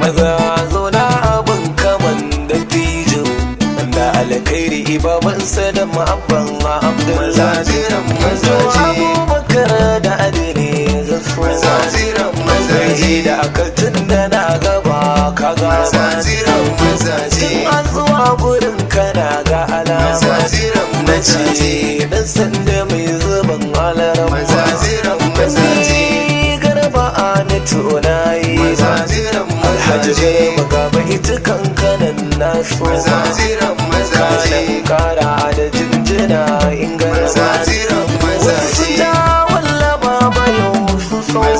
maza zauna abin kaman da tijo da alkhairi babansa da ma'abban Abdullahi Abubakar da adini zasu mazaji da akaltun da na gaba kaga tun an zuwa gurin kana ga alama na ce dan sanda mai zuban alaram garba a na tunayi alhaji garba gaba ita kankanan nasu kanan kara da jinjina in garba wasu ta wallaba bayan su soma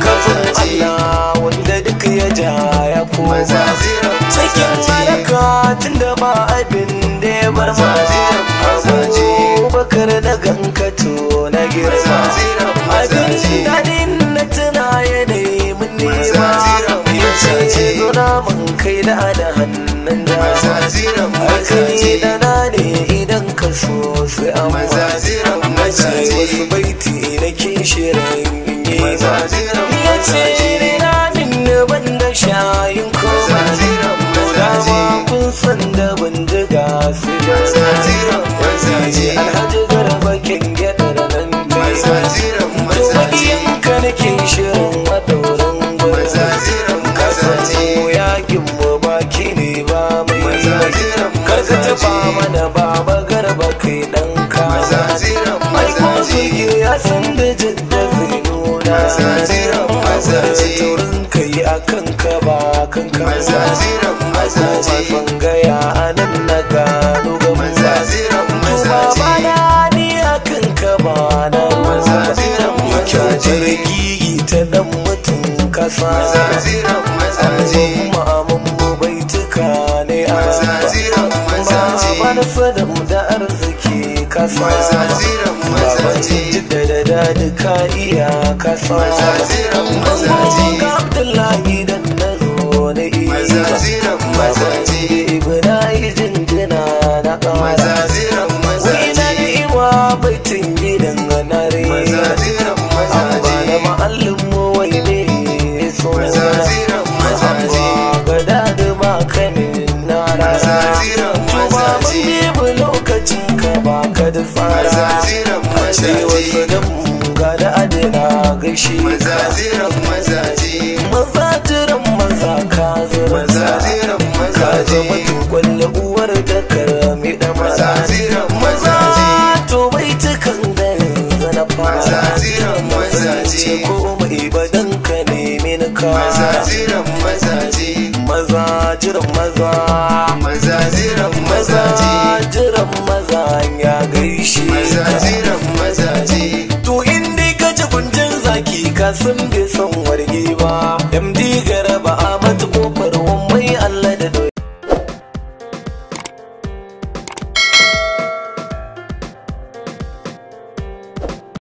kafin Allah wanda duk ya ja ya koma cikin baraka tun da ba abin da ya bar ma Abubakar da gankato na girma abin dadin na tuna yanayi mun nema ya ce zuna mun kai da hannun dama alkali da na ne idan ka so sai amma na ce wasu baiti na kishirin yi ba ya ce na min ban da shayin koma dama kun san da bindiga su da alhaji garba kin gyada da nan to makiyanka nake shirin madaurin gwada kasance yakin mu baki ne ba mai karka taba mana baba garba kai dan kaza mai kwanfige ya san da jidda zai nuna taurin kai a kanka ba kanka gaya a nan na gano ga maza baba na ni a kanka ba na kyautar gigi ta dan mutum kasa ma'amun mu baituka ne a ba na sadam da arziki kasa baban jidda da dadi ka iya kasa ga Abdullahi dan na zo na iya baban ibna yi jinjina na kara wina da iwa baitin gidan ganare amma na ma'allin mu wai ne so ga dadi ba kanin na rasa tuba mun bibu lokacin ka ba ka da fara a ce wasu dan ga da adina gaishe ka mazajiran maza ka zama ka zama tukwalle uwar da karami da maza to bai tukan ganin zana fara ce ko mai badan ka nemi na ka mazajiran maza ya gaishe to inda ka ji gunjin zaki ka san bai san warge ba MD